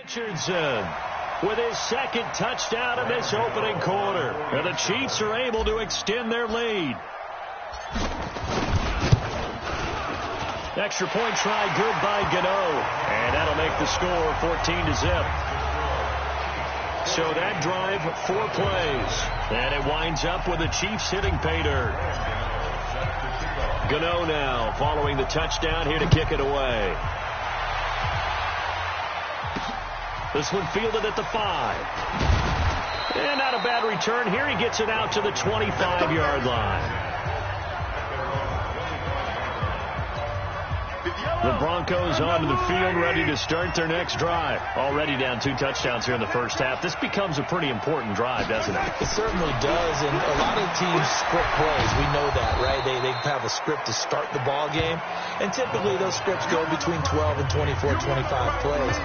Richardson with his second touchdown in this opening quarter. And the Chiefs are able to extend their lead. Extra point try good by Gano. And that'll make the score 14-0. So that drive, 4 plays. And it winds up with the Chiefs hitting pay dirt. Gano now following the touchdown here to kick it away. This one fielded at the 5. And not a bad return here. He gets it out to the 25-yard line. The Broncos onto the field, ready to start their next drive. Already down 2 touchdowns here in the first half. This becomes a pretty important drive, doesn't it? It certainly does, and a lot of teams script plays. We know that, right? They have a script to start the ball game, and typically those scripts go between 12 and 24, 25 plays.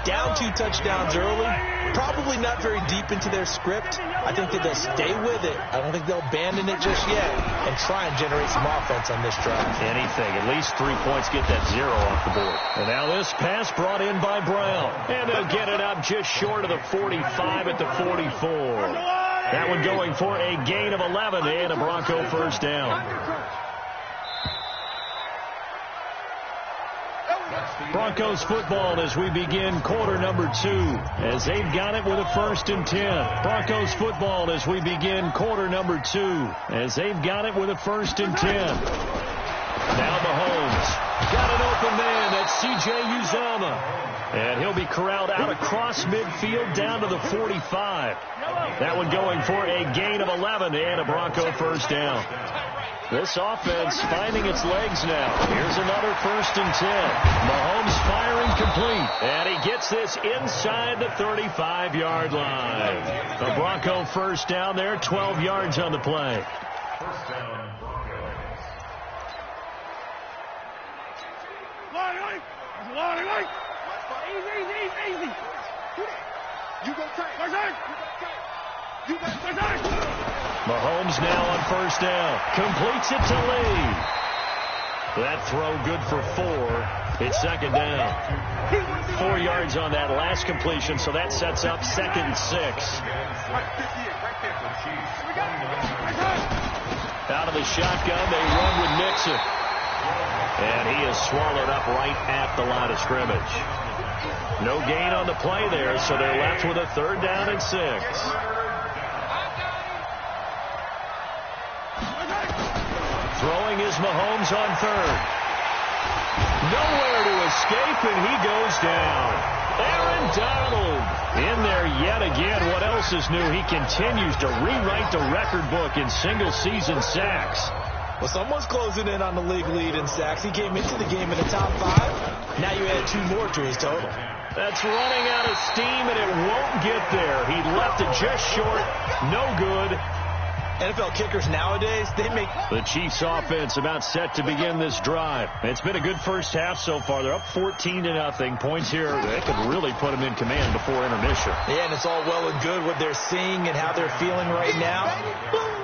Down 2 touchdowns early, probably not very deep into their script. I think that they'll stay with it. I don't think they'll abandon it just yet and try and generate some offense on this drive. Anything. At least 3 points, get that 0 off the board. And now this pass brought in by Brown. And they'll get it up just short of the 45 at the 44. That one going for a gain of 11 and a Bronco first down. Broncos football as we begin quarter number 2, as they've got it with a 1st and 10. Broncos football as we begin quarter number 2, as they've got it with a 1st and 10. Now Mahomes got an open man. That's C.J. Uzomah. And he'll be corralled out across midfield down to the 45. That one going for a gain of 11 and a Bronco first down. This offense finding its legs now. Here's another 1st and 10. Mahomes firing complete. And he gets this inside the 35-yard line. The Bronco first down there, 12 yards on the play. First down, Broncos. Easy. You go tight. Mahomes now on first down. Completes it to Lee. That throw good for 4. It's second down. 4 yards on that last completion, so that sets up 2nd and 6. Out of the shotgun, they run with Nixon. And he is swallowed up right at the line of scrimmage. No gain on the play there, so they're left with a 3rd down and 6. Throwing is Mahomes on 3rd. Nowhere to escape, and he goes down. Aaron Donald in there yet again. What else is new? He continues to rewrite the record book in single-season sacks. Well, someone's closing in on the league lead in sacks. He came into the game in the top 5. Now you add 2 more to his total. That's running out of steam, and it won't get there. He left it just short. No good. NFL kickers nowadays, they make... The Chiefs offense about set to begin this drive. It's been a good first half so far. They're up 14-0. Points here, they could really put them in command before intermission. Yeah, and it's all well and good what they're seeing and how they're feeling right now.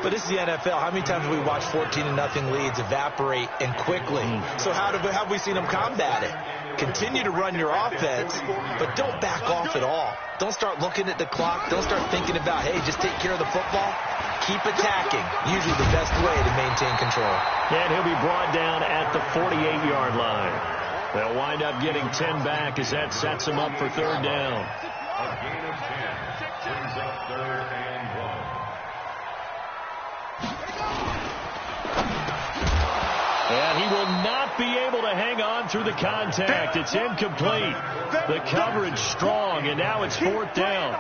But this is the NFL. How many times have we watched 14-0 leads evaporate and quickly? So how have we seen them combat it? Continue to run your offense, but don't back off at all. Don't start looking at the clock. Don't start thinking about, hey, just take care of the football. Keep attacking. Usually the best way to maintain control. And he'll be brought down at the 48-yard line. They'll wind up getting 10 back as that sets them up for 3rd down. A gain of 10 brings up 3rd and 1. And he will not be able to hang on through the contact. It's incomplete. The coverage strong, and now it's 4th down.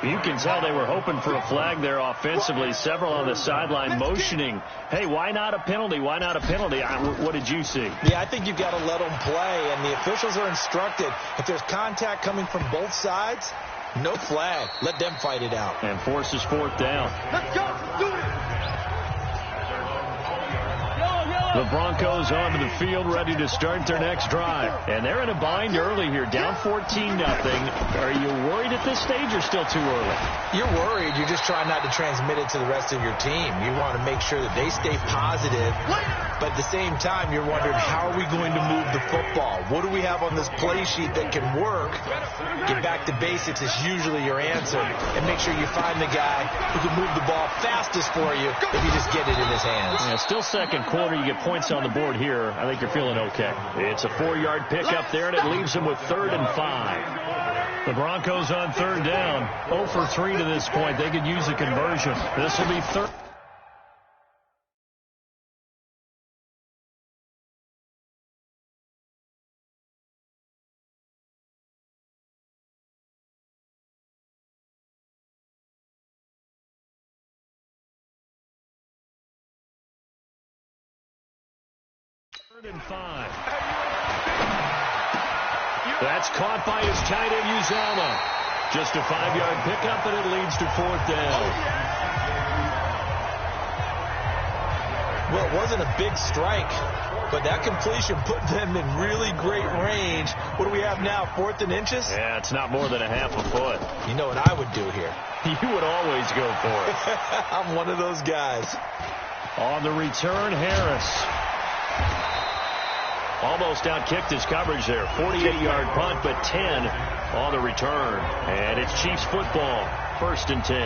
You can tell they were hoping for a flag there offensively. Several on the sideline motioning, hey, why not a penalty? Why not a penalty? What did you see? Yeah, I think you've got to let them play, and the officials are instructed. If there's contact coming from both sides, no flag. Let them fight it out. And forces 4th down. Let's go. Do it. The Broncos onto the field, ready to start their next drive. And they're in a bind early here, down 14-0. Are you worried at this stage or still too early? You're worried. You're just trying not to transmit it to the rest of your team. You want to make sure that they stay positive. But at the same time, you're wondering, how are we going to move the football? What do we have on this play sheet that can work? Get back to basics is usually your answer. And make sure you find the guy who can move the ball fastest for you if you just get it in his hands. Yeah, still second quarter. You get points on the board here. I think you're feeling okay. It's a 4-yard pickup there, and it leaves them with 3rd and 5. The Broncos on 3rd down. 0 for 3 to this point. They could use a conversion. This will be 3rd. And 5. That's caught by his tight end, Uzama. Just a 5-yard pickup, and it leads to 4th down. Well, it wasn't a big strike, but that completion put them in really great range. What do we have now, 4th and inches? Yeah, it's not more than a half a foot. You know what I would do here? You would always go for it. I'm one of those guys. On the return, Harris. Almost outkicked his coverage there. 48-yard punt, but 10 on the return. And it's Chiefs football. 1st and 10.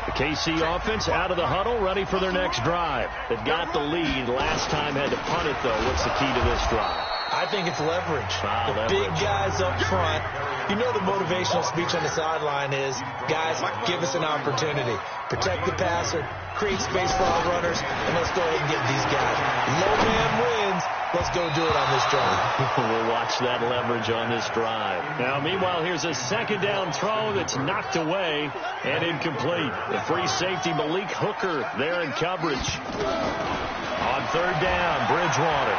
The KC offense out of the huddle, ready for their next drive. They've got the lead. Last time had to punt it, though. What's the key to this drive? I think it's leverage. Leverage. Big guys up front. You know the motivational speech on the sideline is, guys, give us an opportunity. Protect the passer, create space for our runners, and let's go ahead and get these guys. Low man wins. Let's go do it on this drive. We'll watch that leverage on this drive. Now, meanwhile, here's a 2nd down throw that's knocked away and incomplete. The free safety, Malik Hooker, there in coverage. On 3rd down, Bridgewater.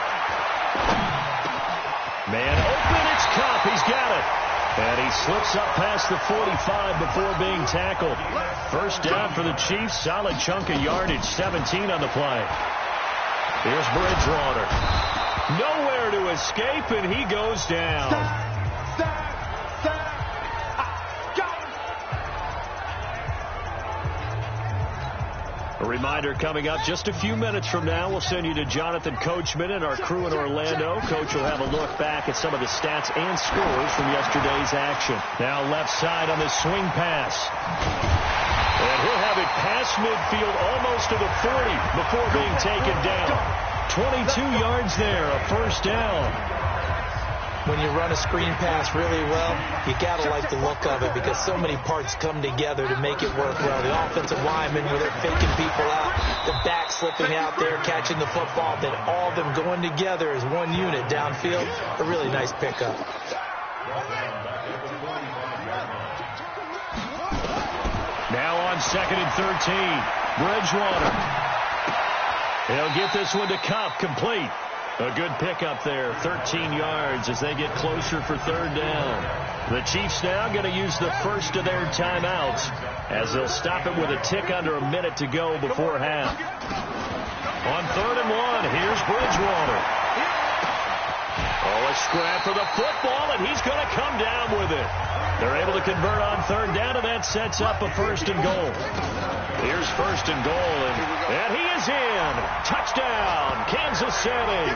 Man open, it's Kupp. He's got it. And he slips up past the 45 before being tackled. 1st down for the Chiefs. Solid chunk of yardage, 17 on the play. Here's Bridgewater. Nowhere to escape, and he goes down. A reminder coming up just a few minutes from now. We'll send you to Jonathan Coachman and our crew in Orlando. Coach will have a look back at some of the stats and scores from yesterday's action. Now left side on the swing pass. And he'll have it past midfield almost to the 40 before being taken down. 22 yards there, a 1st down. When you run a screen pass really well, you got to like the look of it because so many parts come together to make it work well. The offensive linemen, where they're faking people out, the back slipping out there, catching the football, then all of them going together as one unit downfield. A really nice pickup. Now on 2nd and 13, Bridgewater. He'll get this one to Kupp, complete. A good pickup there, 13 yards as they get closer for 3rd down. The Chiefs now going to use the first of their timeouts as they'll stop it with a tick under a minute to go before half. On 3rd and 1, here's Bridgewater. Oh, a scrap for the football, and he's going to come down with it. They're able to convert on 3rd down, and that sets up a 1st and goal. Here's 1st and goal, and he is in. Touchdown, Kansas City.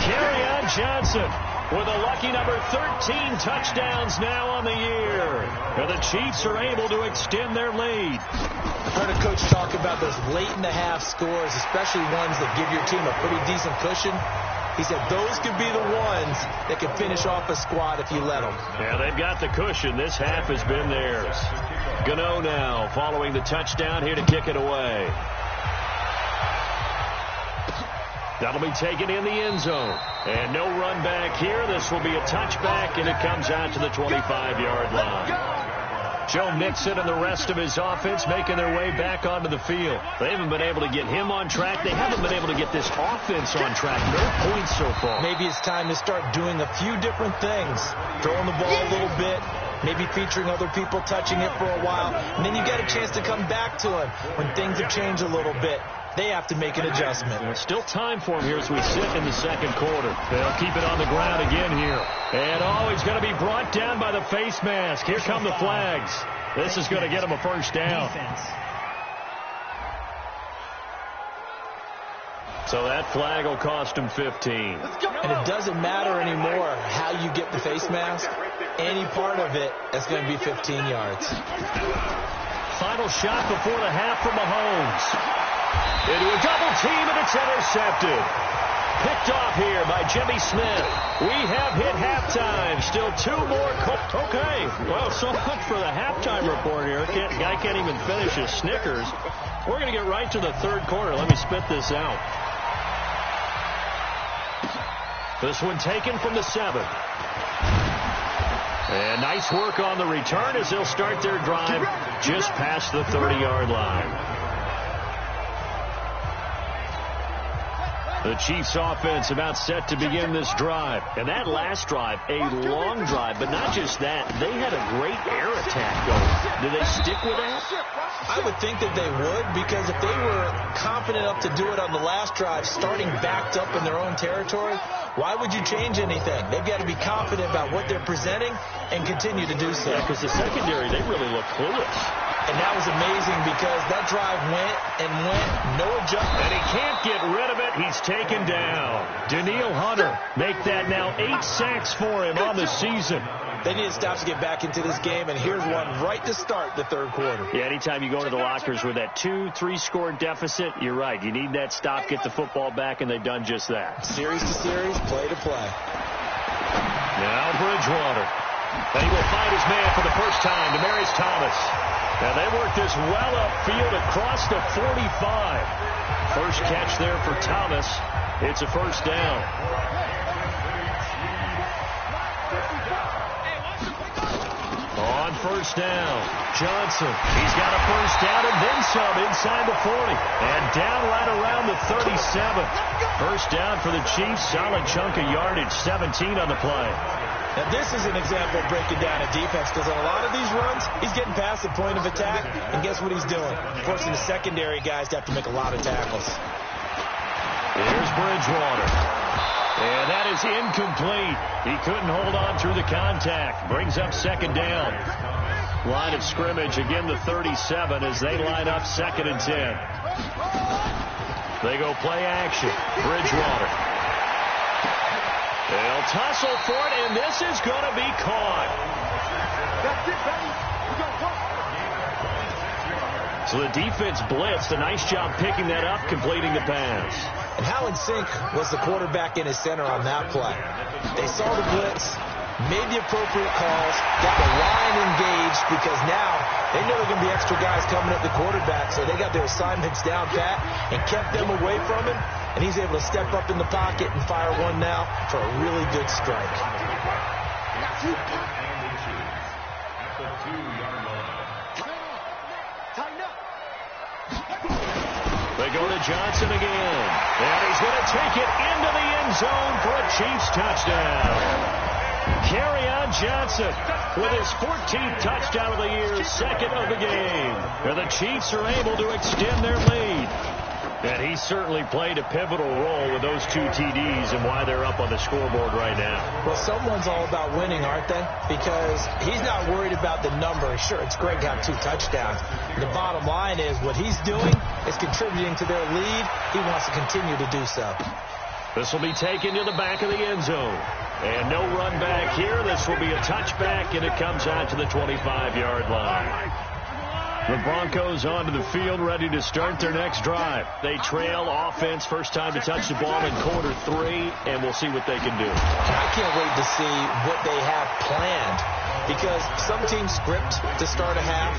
Kerryon Johnson with a lucky number 13 touchdowns now on the year. And the Chiefs are able to extend their lead. I've heard a coach talk about those late-in-the-half scores, especially ones that give your team a pretty decent cushion. He said those could be the ones that could finish off a squad if you let them. Yeah, they've got the cushion. This half has been theirs. Gano now following the touchdown here to kick it away. That'll be taken in the end zone. And no run back here. This will be a touchback, and it comes out to the 25-yard line. Joe Mixon and the rest of his offense making their way back onto the field. They haven't been able to get him on track. They haven't been able to get this offense on track. No points so far. Maybe it's time to start doing a few different things. Throwing the ball a little bit. Maybe featuring other people touching it for a while. And then you get a chance to come back to him when things have changed a little bit. they have to make an adjustment. There's still time for him here as we sit in the second quarter. They'll keep it on the ground again here. And he's going to be brought down by the face mask. Here come the flags. This is going to get him a first down. So that flag will cost him 15. And it doesn't matter anymore how you get the face mask. Any part of it is going to be 15 yards. Final shot before the half from Mahomes. Into a double team, and it's intercepted. Picked off here by Jimmy Smith. We have hit halftime. Still 2 more. Okay, well, so much for the halftime report here. Guy can't even finish his Snickers. We're going to get right to the third quarter. Let me spit this out. This one taken from the 7. And nice work on the return as they'll start their drive just past the 30-yard line. The Chiefs offense about set to begin this drive. And that last drive, a long drive, but not just that. They had a great air attack going. Do they stick with that? I would think that they would, because if they were confident enough to do it on the last drive, starting backed up in their own territory, why would you change anything? They've got to be confident about what they're presenting and continue to do so. Yeah, because the secondary, they really look clueless. And that was amazing because that drive went and went, no adjustment. And he can't get rid of it. He's taken down. Danielle Hunter make that now 8 sacks for him on the season. They need to stop to get back into this game, and here's one right to start the third quarter. Yeah, anytime you go to the lockers with that 2-3 score deficit, you're right. You need that stop, get the football back, and they've done just that. Series to series, play to play. Now Bridgewater. And he will find his man for the first time, Demaryius Thomas. And they work this well upfield across the 45. First catch there for Thomas. It's a first down. On first down, Johnson. He's got a first down and then some inside the 40. And down right around the 37. First down for the Chiefs. Solid chunk of yardage, 17 on the play. Now, this is an example of breaking down a defense, because on a lot of these runs, he's getting past the point of attack, and guess what he's doing? Forcing the secondary guys to have to make a lot of tackles. Here's Bridgewater. And that is incomplete. He couldn't hold on through the contact. Brings up second down. Line of scrimmage, again the 37 as they line up 2nd and 10. They go play action. Bridgewater. They'll tussle for it, and this is going to be caught. So the defense blitzed. A nice job picking that up, completing the pass. And how in sync was the quarterback in his center on that play? They saw the blitz, made the appropriate calls, got the line engaged, because now they know there are going to be extra guys coming at the quarterback, so they got their assignments down pat and kept them away from him. And he's able to step up in the pocket and fire one now for a really good strike. They go to Johnson again. And he's going to take it into the end zone for a Chiefs touchdown. Kerryon Johnson with his 14th touchdown of the year, 2nd of the game. And the Chiefs are able to extend their lead. And he certainly played a pivotal role with those 2 TDs and why they're up on the scoreboard right now. Well, someone's all about winning, aren't they? Because he's not worried about the number. Sure, it's great to have 2 touchdowns. The bottom line is what he's doing is contributing to their lead. He wants to continue to do so. This will be taken to the back of the end zone. And no run back here. This will be a touchback, and it comes out to the 25-yard line. The Broncos onto the field, ready to start their next drive. They trail offense, first time to touch the ball in quarter 3, and we'll see what they can do. I can't wait to see what they have planned, because some teams script to start a half.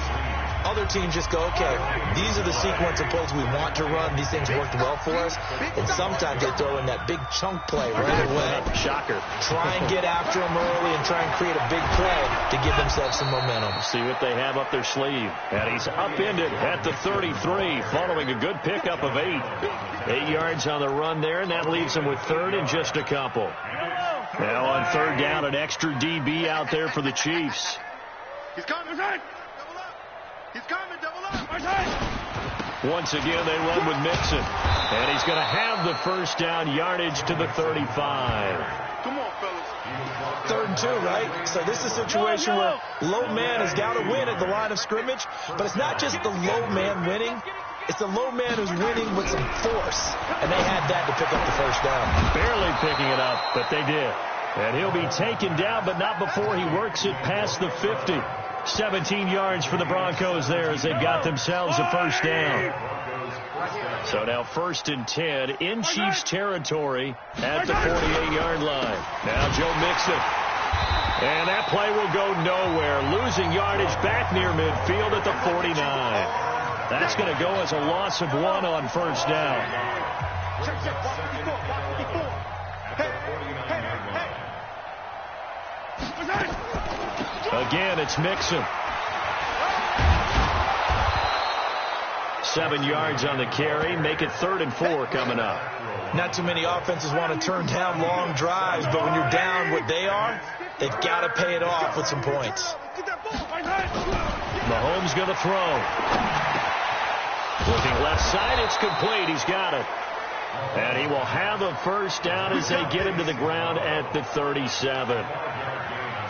Other teams just go, okay, these are the sequence of plays we want to run. These things worked well for us. And sometimes they throw in that big chunk play right away. Shocker. Try and get after them early and try and create a big play to give themselves some momentum. See what they have up their sleeve. And he's upended at the 33, following a good pickup of 8. 8 yards on the run there, and that leaves him with 3rd and just a couple. Now on 3rd down, an extra DB out there for the Chiefs. He's coming, right? He's coming, double up, right side. Once again, they run with Mixon. And he's going to have the first down, yardage to the 35. Come on, fellas. 3rd and 2, right? So this is a situation where low man has got to win at the line of scrimmage. But it's not just the low man winning. It's the low man who's winning with some force. And they had that to pick up the first down. Barely picking it up, but they did. And he'll be taken down, but not before he works it past the 50. 17 yards for the Broncos there as they've got themselves a first down. So now 1st and 10 in Chiefs territory at the 48-yard line. Now Joe Mixon. And that play will go nowhere. Losing yardage back near midfield at the 49. That's going to go as a loss of 1 on first down. Again, it's Mixon. 7 yards on the carry. Make it 3rd and 4 coming up. Not too many offenses want to turn down long drives, but when you're down what they are, they've got to pay it off with some points. Mahomes going to throw. Looking left side, it's complete. He's got it. And he will have a first down as they get him to the ground at the 37.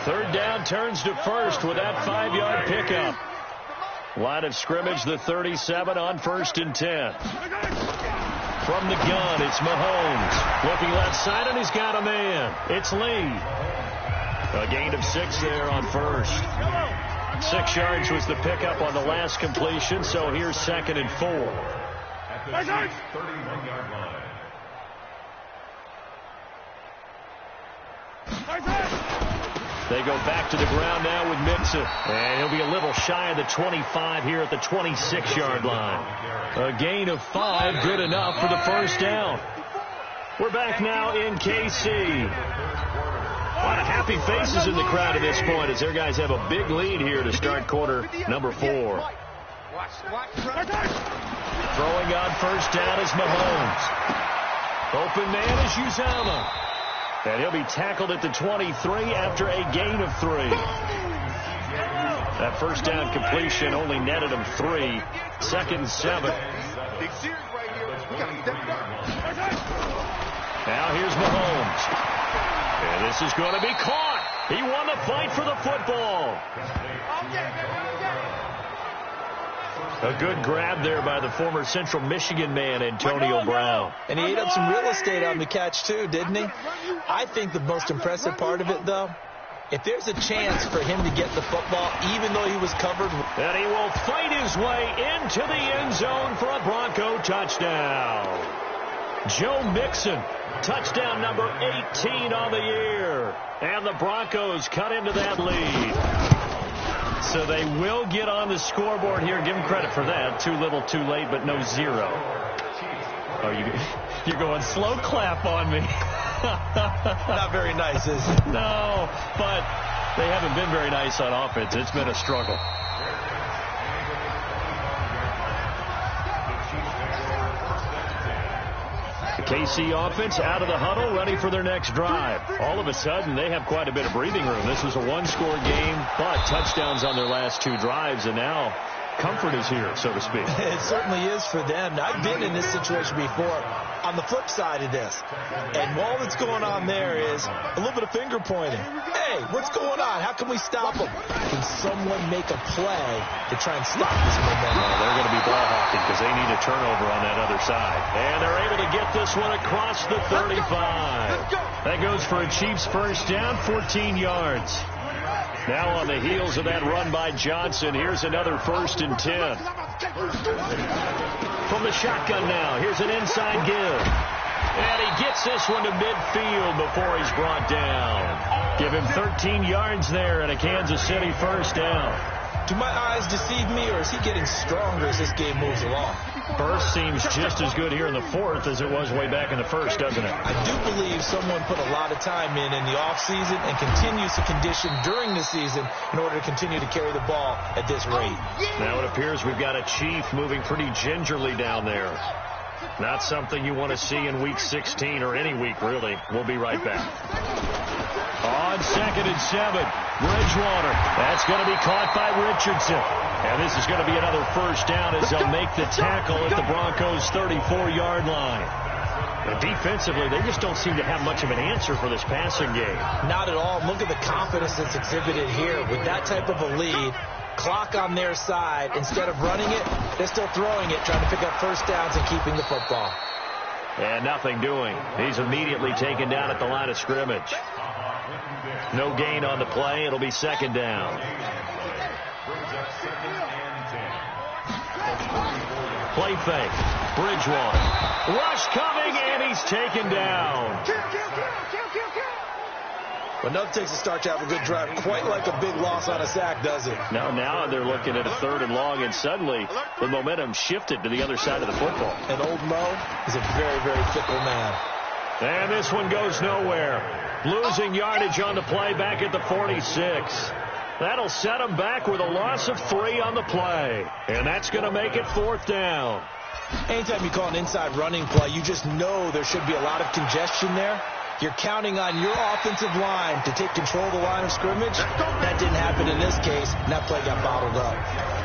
3rd down turns to 1st with that 5-yard pickup. Line of scrimmage, the 37 on 1st and 10. From the gun, it's Mahomes. Looking left side, and he's got a man. It's Lee. A gain of 6 there on 1st. 6 yards was the pickup on the last completion, so here's 2nd and 4. At the Chiefs' 31-yard line. They go back to the ground now with Mixon. And he'll be a little shy of the 25 here at the 26-yard line. A gain of 5, good enough for the first down. We're back now in KC. A lot of happy faces in the crowd at this point as their guys have a big lead here to start quarter number 4. Throwing on first down is Mahomes. Open man is Uzama. And he'll be tackled at the 23 after a gain of 3. That first down completion only netted him 3. 2nd and 7. Now here's Mahomes. And this is going to be caught. He won the fight for the football. A good grab there by the former Central Michigan man, Antonio Brown. And he ate up some real estate on the catch, too, didn't he? I think the most impressive part of it, though, if there's a chance for him to get the football, even though he was covered. And he will fight his way into the end zone for a Bronco touchdown. Joe Mixon, touchdown number 18 on the year. And the Broncos cut into that lead. So they will get on the scoreboard here. Give them credit for that. Too little, too late, but no 0. Oh, you're going slow clap on me. Not very nice, is it? No, but they haven't been very nice on offense. It's been a struggle. The KC offense out of the huddle, ready for their next drive. All of a sudden, they have quite a bit of breathing room. This was a 1-score game, but touchdowns on their last 2 drives, and now comfort is here, so to speak. It certainly is for them. I've been in this situation before on the flip side of this. And all that's going on there is a little bit of finger pointing. Hey, what's going on? How can we stop them? Can someone make a play to try and stop this momentum? Well, they're going to be ball hawking because they need a turnover on that other side. And they're able to get this one across the 35. That goes for a Chiefs first down, 14 yards. Now on the heels of that run by Johnson, here's another 1st and 10. From the shotgun now, here's an inside give. And he gets this one to midfield before he's brought down. Give him 13 yards there and a Kansas City first down. Do my eyes deceive me, or is he getting stronger as this game moves along? Burst seems just as good here in the 4th as it was way back in the 1st, doesn't it? I do believe someone put a lot of time in the offseason and continues to condition during the season in order to continue to carry the ball at this rate. Now it appears we've got a Chief moving pretty gingerly down there. Not something you want to see in Week 16 or any week, really. We'll be right back. On 2nd and 7, Bridgewater. That's going to be caught by Richardson. And this is going to be another first down as they'll make the tackle at the Broncos' 34-yard line. And defensively, they just don't seem to have much of an answer for this passing game. Not at all. Look at the confidence that's exhibited here. With that type of a lead, clock on their side, instead of running it, they're still throwing it, trying to pick up first downs and keeping the football. And nothing doing. He's immediately taken down at the line of scrimmage. No gain on the play. It'll be 2nd down. Play fake. Bridgewater. Rush coming, and he's taken down. But nothing takes a start to have a good drive, quite like a big loss on a sack, does it? Now they're looking at a 3rd and long, and suddenly the momentum shifted to the other side of the football. And old Mo is a very, very fickle man. And this one goes nowhere. Losing yardage on the play back at the 46. That'll set them back with a loss of 3 on the play. And that's going to make it 4th down. Anytime you call an inside running play, you just know there should be a lot of congestion there. You're counting on your offensive line to take control of the line of scrimmage. That didn't happen in this case, and that play got bottled up.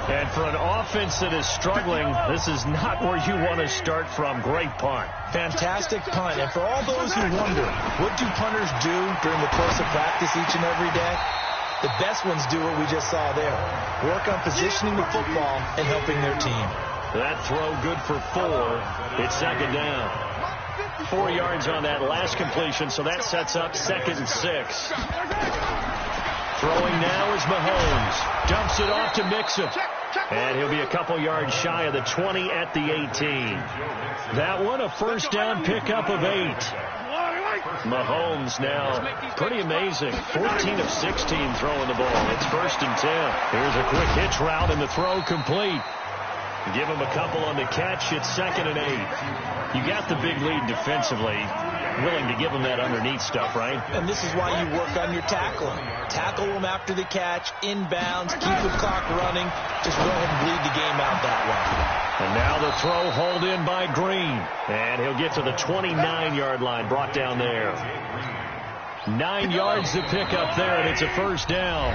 And for an offense that is struggling, this is not where you want to start from. Great punt. Fantastic punt. And for all those who wonder, what do punters do during the course of practice each and every day? The best ones do what we just saw there. Work on positioning the football and helping their team. That throw good for 4. It's 2nd down. 4 yards on that last completion, so that sets up 2nd and 6. Throwing now is Mahomes. Dumps it off to Mixon. And he'll be a couple yards shy of the 20 at the 18. That one a first down pickup of 8. Mahomes now pretty amazing. 14 of 16 throwing the ball. It's 1st and 10. Here's a quick hitch route and the throw complete. Give him a couple on the catch. It's 2nd and 8. You got the big lead defensively. Willing to give them that underneath stuff, right? And this is why you work on your tackling. Tackle them after the catch, inbounds, keep the clock running. Just go ahead and bleed the game out that way. And now the throw hauled in by Green. And he'll get to the 29-yard line, brought down there. 9 yards to pick up there, and it's a first down.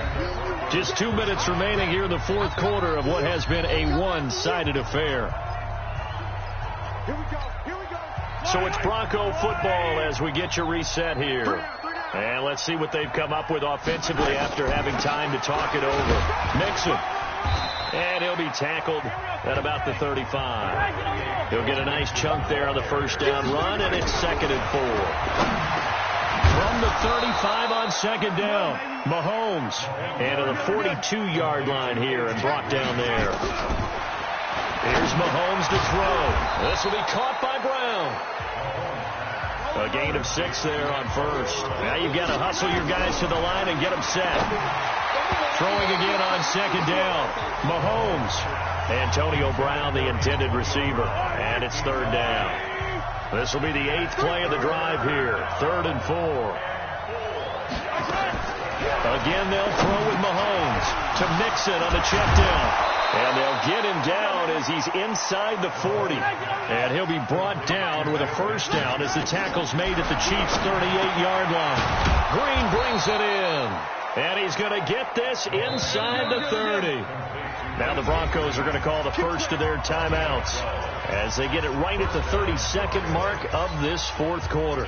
Just 2 minutes remaining here in the 4th quarter of what has been a one-sided affair. So it's Bronco football as we get you reset here. And let's see what they've come up with offensively after having time to talk it over. Mixon. And he'll be tackled at about the 35. He'll get a nice chunk there on the first down run, and it's 2nd and 4. From the 35 on 2nd down, Mahomes. And to the 42-yard line here and brought down there. Here's Mahomes to throw. This will be caught by Brown. A gain of 6 there on first. Now you've got to hustle your guys to the line and get them set. Throwing again on 2nd down. Mahomes. Antonio Brown, the intended receiver. And it's 3rd down. This will be the 8th play of the drive here. 3rd and 4. Again, they'll throw with Mahomes to Mixon on the check down. And they'll get him down as he's inside the 40. And he'll be brought down with a first down as the tackle's made at the Chiefs' 38-yard line. Green brings it in. And he's going to get this inside the 30. Now the Broncos are going to call the first of their timeouts as they get it right at the 32nd mark of this 4th quarter.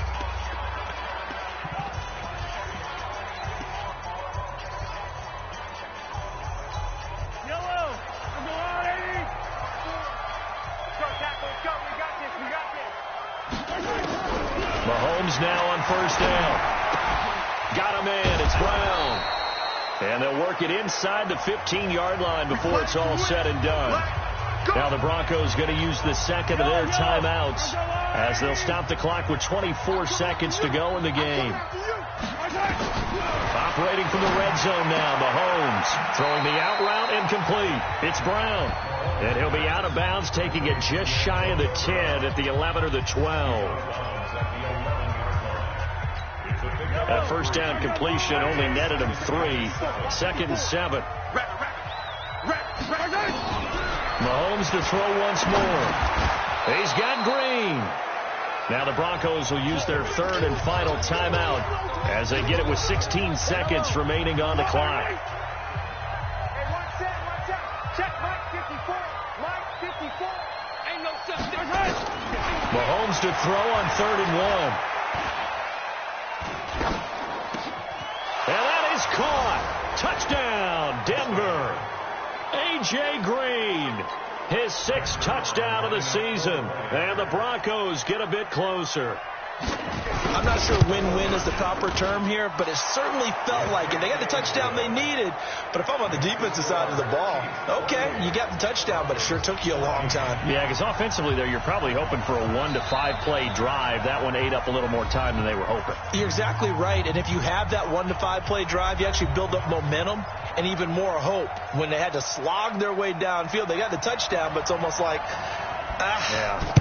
Mahomes now on first down. Got him in. It's Brown. And they'll work it inside the 15-yard line before it's all said and done. Now the Broncos going to use the second of their timeouts as they'll stop the clock with 24 seconds to go in the game. Operating from the red zone now, Mahomes throwing the out route incomplete. It's Brown. And he'll be out of bounds, taking it just shy of the 10 at the 11 or the 12. That first down completion only netted him 3. 2nd and 7. Mahomes to throw once more. He's got Green. Now the Broncos will use their third and final timeout as they get it with 16 seconds remaining on the clock. Hey, watch out. Check Mike 54. Mike 54. Ain't no such thing. Mahomes to throw on 3rd and 1. And that is caught. Touchdown, Denver. A.J. Green. His 6th touchdown of the season. And the Broncos get a bit closer. I'm not sure win-win is the proper term here, but it certainly felt like it. They got the touchdown they needed, but if I'm on the defensive side of the ball, okay, you got the touchdown, but it sure took you a long time. Yeah, because offensively there, you're probably hoping for a 1 to 5 play drive. That one ate up a little more time than they were hoping. You're exactly right, and if you have that 1 to 5 play drive, you actually build up momentum and even more hope. When they had to slog their way downfield, they got the touchdown, but it's almost like,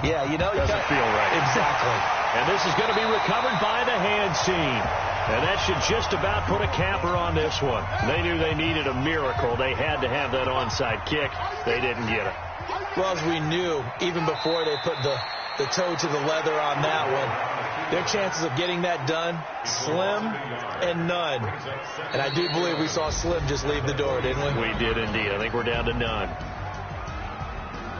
yeah, you know, doesn't feel right. Exactly. And this is going to be recovered by the hands team. And that should just about put a capper on this one. They knew they needed a miracle. They had to have that onside kick. They didn't get it. Well, as we knew, even before they put the toe to the leather on that one, their chances of getting that done, slim and none. And I do believe we saw Slim just leave the door, didn't we? We did indeed. I think we're down to none.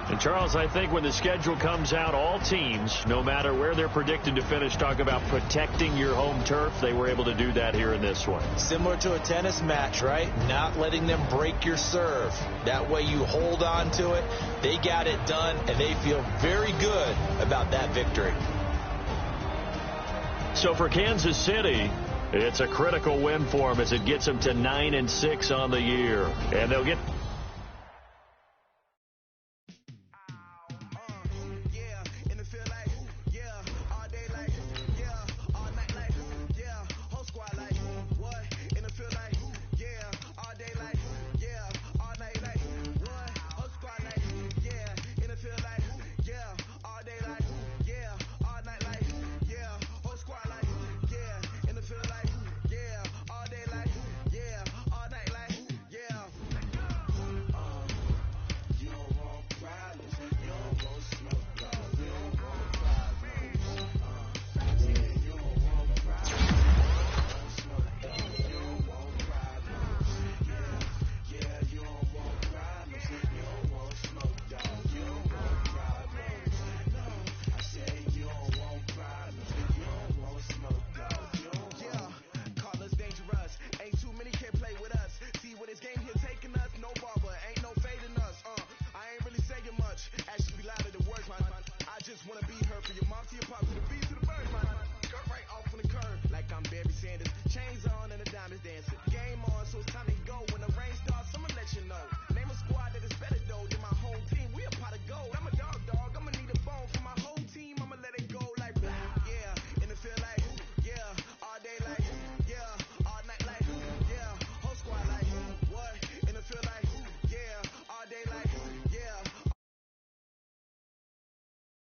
And, Charles, I think when the schedule comes out, all teams, no matter where they're predicted to finish, talk about protecting your home turf. They were able to do that here in this one. Similar to a tennis match, right? Not letting them break your serve. That way you hold on to it. They got it done, and they feel very good about that victory. So for Kansas City, it's a critical win for them as it gets them to 9-6 on the year. And they'll get...